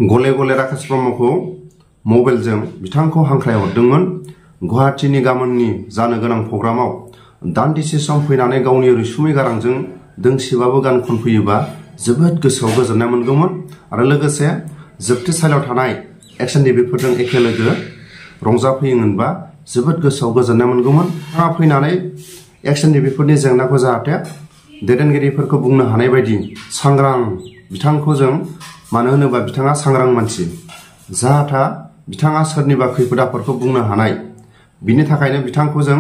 गले गले राकेश ब्रह्मखौ मबाइलजों बिथांखौ हांख्रायहरदोंमोन। गुवाहाटीनि गाबोननि जानो गोनां प्रग्रामाव दान्दिसे सम फैनानै गावनि रैसुमै गारांजों दोंसेबाबो गान खनफैयोबा जोबोद गोसोआव गोजोननाय मोनगौमोन आरो लोगोसे जोबथेसालियाव थानाय एक्सन टिभिफोरजों एखे लोगो रंजाफैयोमोनबा जोबोद गोसोआव गोजोननाय मोनगौमोन। बिथाङा फैनानै एक्सन टिभिफोरनि जेंनाखौ जाहाथे दैदेनगिरिफोरखौ बुंनो हानाय बायदि सांग्रां बिथांखौ जों मानो होनोबा बिथाङा सांग्रां मानसि जाहाथा बिथाङा सोरनिबा खैफोद आफोदखौ बुंनो हानाय बिनि थाखायनो बिथांखौ जों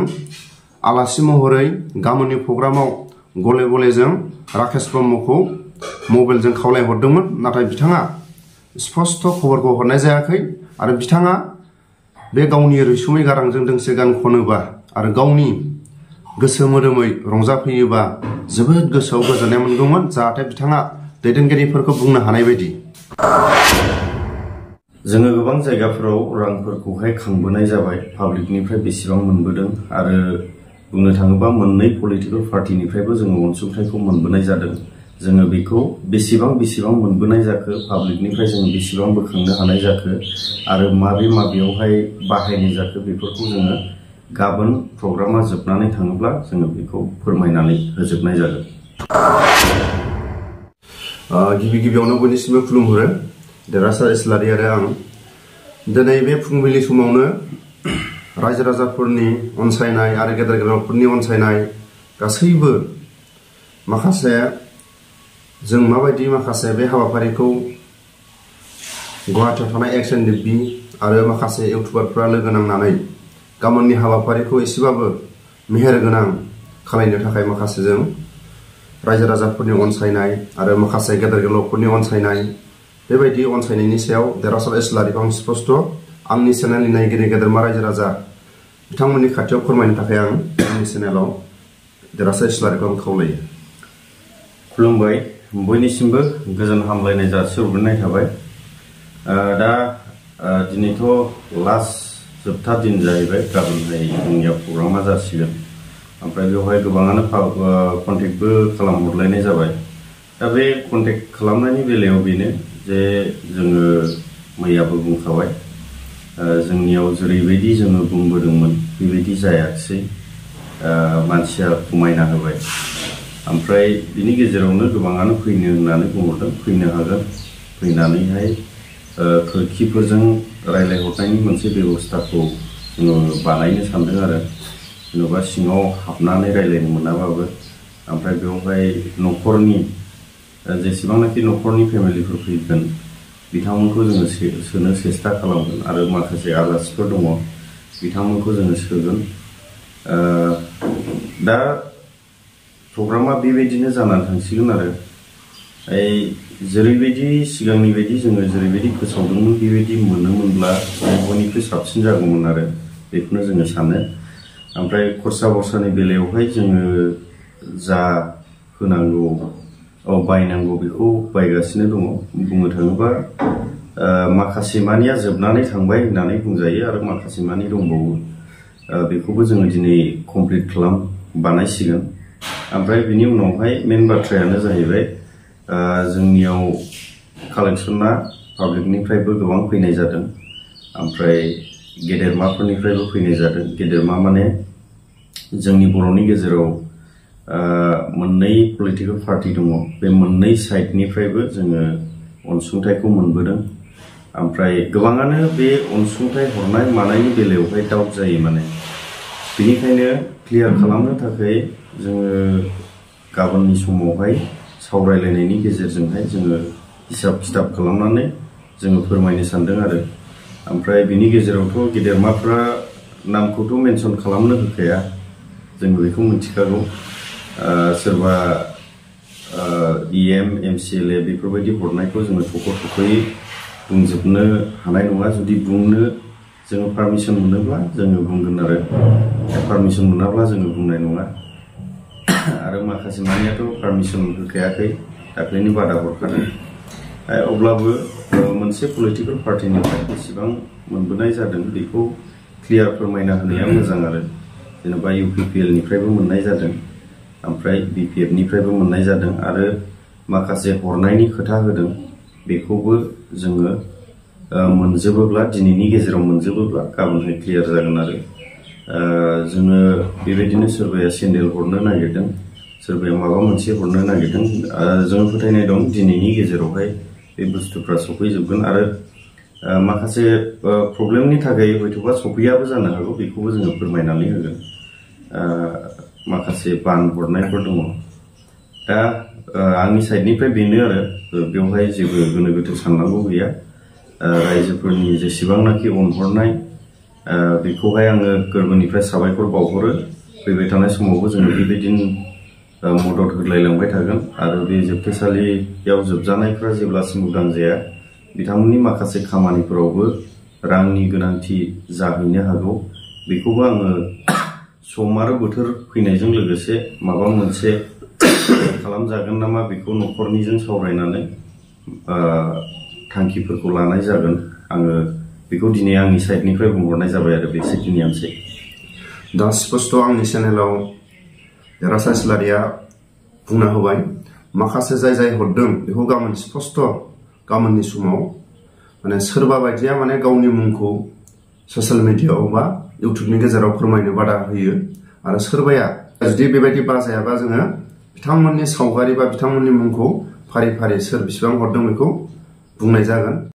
आलासि महरै गाबोननि प्रग्रामाव गले गले जों राकेश ब्रह्मखौ मबाइलजों खावलायहरदोंमोन। नाथाय बिथाङा स्पष्ट खबरखौ हरनाय जायाखै आरो बिथाङा बे गावनि रैसुमै गारांजों दोंसे गान खनोबा आरो गावनि गोसो मोदोमै रंजाफैयोबा जोबोद गोसोआव गोजोननाय मोनगौमोन जाहाथे बिथाङा दैदेनगिरिफोरखौ बुंनो हानाय बायदि। जोङो गोबां जायगाफोराव रांफोरखौहाय खांबोनाय जाबाय, पाब्लिकनिफ्राय बेसेबां मोनबोदों आरो बुंनो थाङोबा मोननै पलिटिकेल पार्टिनिफ्रायबो जोङो अनसुंथाइखौ मोनबोनाय जादों। जोङो बेखौ बेसेबां मोनबोनाय जाखो, पाब्लिकनिफ्राय जोङो बेसेबां बोखांनो हानाय जाखो आरो माबेयावहाय बाहायनाय जाखो बेफोरखौ जोङो गाबोन प्रग्रामा जोबनानै थाङोब्ला जोङो बेखौ फोरमायनानै होजोबनाय जागोन। गिबियावनो बयनिसिमबो खुलुमहरो देरहासार इस्लारि आरो आं दिनै बे फुंबिलि समावनो रायजो राजाफोरनि अनसायनाय आरो गेदेर गोलावफोरनि अनसायनाय गासैबो माखासे जों माबायदि माखासे बे हाबाफारिखौ गुवाहाटीआव थानाय एक्सन टिभि आरो माखासे इउटुबारफ्रा लोगो नांनानै गाबोननि हाबाफारिखौ एसेबाबो मेहेर गोनां खालामनो थाखाय माखासे जों रायजो राजाफोरनि अनसायनाय आरो माखासे गेदेर गोलावफोरनि अनसायनाय बेबायदि अनसायनायनि सायाव देरहासार इस्लारिखौ आं स्पष्ट आंनि चेनेलनि नायगिरि गेदेरमा रायजो राजा बिथांमोननि खाथियाव फोरमायनो थाखाय आं आंनि चेनेलाव देरहासार इस्लारिखौ आं खावलायो। खुलुमबाय, बयनिसिमबो गोजोन हामलायनाय जासिहरग्रोनाय थाबाय। दा दिनैथ' लास्ट जोबथा दिन जाहैबाय, गाबोनहाय जोंनिया प्रग्रामा जासिगोन। ओमफ्राय बेवहाय गोबाङानो कन्टेक्टबो खालामहरलायनाय जाबाय। दा बे कन्टेक्ट खालामनायनि बेलायाव बेनो जे जोङो मैयाबो बुंखाबाय, जोंनियाव जेरैबायदि जोङो बुंबोदोंमोन बेबायदि जायाखिसै, मानसिया खमायना होबाय। ओमफ्राय बिनि गेजेरावनो गोबाङानो फैनो होननानै बुंहरदों, फैनो हागोन, फैनानैहाय खोरखिफोरजों रायज्लायहरनायनि मोनसे बेब'स्थाखौ जोङो बानायनो सानदों आरो जेनेबा सिङाव हाबनानै रायज्लायनो मोनाबाबो। ओमफ्राय बेवहाय न'खरनि जेसेबांनाखि न'खरनि फेमिलिफोर फैगोन बिथांमोनखौ जोङो सोनो सेस्था खालामगोन आरो माखासे आलासिफोर दङ बिथांमोनखौ जोङो सोगोन। दा प्रग्रामा बेबायदिनो जानानै थांसिगोन आरो जेरैबायदि सिगांनि बायदि जोङो जेरैबायदि फोसावदोंमोन बेबायदि मोनोमोनब्ला बयनिख्रुइ साबसिन जागौमोन आरो बेखौनो जोङो सानो। ओमफ्राय खरसा बरसानि बेलायावहाय जोङो जा होनांगौ बायनांगौ बेखौ बायगासिनो दङ। बुंनो थाङोबा माखासे मानिया जोबनानै थांबाय होननानै बुंजायो आरो माखासे मानि दंबावो, बेखौबो जोङो दिनै कमप्लिट बानायसिगोन। ओमफ्राय बिनि उनावहाय मेन बाथ्रायानो जाहैबाय जोंनियाव कालेक्सना पाब्लिकनिफ्रायबो गोबां फैनाय जादों, ओमफ्राय गेदेरमाफोरनिफ्रायबो फैनाय जादों। गेदेरमा माने जोंनि बर'नि गेजेराव मोननै पलिटिकेल पार्टि दङ, बे मोननै साइडनिफ्रायबो जोङो अनसुंथाइखौ मोनबोदों। ओमफ्राय गोबाङानो बे अनसुंथाइ हरनाय मानायनि बेलायावहाय डाउट जायो, माने बेनिखायनो क्लियार खालामनो थाखाय जोङो गाबोननि समावहाय सावरायलायनायनि गेजेरजोंहाय जोङो हिसाब खिथाब खालामनानै जोङो फोरमायनो सानदों आरो। ओमफ्राय बिनि गेजेरावथ' गेदेरमाफ्रा नामखौथ' मेनसन खालामनो होखाया, जों बेखौ मिथिखागौ। सोरबा EM MCLA बेफोरबायदि हरनायखौ जोङो थख'यै बुंजोबनो हानाय नङा। जुदि बुंनो जोङो पारमिसन मोनोब्ला जोङो बुंगोन आरो पारमिसन मोनाब्ला जोङो बुंनाय नङा। आरो माखासे मानियाथ' पारमिसन होखायाखै, दाख्लैनि बादा हरखादों। अब्लाबो मोनसे पलिटिकेल पार्टिनिफ्राय बेसेबां मोनबोनाय जादों बेखौ क्लियार फोरमायना होनाया मोजां आरो जेनेबा UPPL निफ्रायबो मोननाय जादों, ओमफ्राय BPF निफ्रायबो मोननाय जादों आरो माखासे हरनायनि खोथा होदों। बेखौबो जोङो मोनजोबोब्ला दिनैनि गेजेराव मोनजोबोब्ला गाबोनहाय क्लियार जागोन आरो जोङो बेबायदिनो सोरबाया सेन्देल हरनो नागिरदों, सोरबाया माबा मोनसे हरनो नागिरदों। जों फोथायनाय दं दिनैनि गेजेरावहाय बे बुस्थुफ्रा सफैजोबगोन आरो माखासे प्रब्लेमनि थाखाय हयथ'बा सफैयाबो जानो हागौ, बेखौबो जोङो फोरमायनानै होगोन। माखासे बान हरनायफोर दङ। दा आंनि साइडनिफ्राय बेनो आरो बेवहाय जेबो गोनो गोथो साननांगौ गैया। रायजोफोरनि जेसेबांनाखि अनहरनाय बेखौहाय आङो गोरबोनिफ्राय साबायखर बावहरो। फैबाय थानाय समावबो जोङो बेबायदिनो मदद होलायलांबाय थागोन आरो बे जोबथेसालियाव जोबजानायफ्रा जेब्लासिम उदां जाया बिथांमोननि माखासे खामानिफोरावबो रांनि गोनांथि जाहैनो हागौ। बेखौबो आङो सम आरो बोथोर फैनायजों लोगोसे माबा मोनसे खालामजागोन नामा बेखौ न'खरनिजों सावरायनानै थांखिफोरखौ लानाय जागोन। आङो बेखौ दिनै आंनि साइडनिफ्राय बुंहरनाय जाबाय आरो बेखिनियानोसै। दा स्पष्ट आंनि चेनेलाव देरहासार इस्लारिया बुंना होबाय। माखासे जाय हरदों बेखौ गाबोन स्पष्ट गाबोननि समाव माने सोरबा बायदिया माने गावनि मुंखौ ससियेल मिडियाआव बा इउटुबनि गेजेराव फोरमायनो बादा होयो आरो सोरबाया जुदि बेबायदि बाजायाबा जोङो बिथांमोननि सावगारि बा बिथांमोननि मुंखौ फारि फारि सोर बिसिबां हरदों बेखौ बुंनाय जागोन।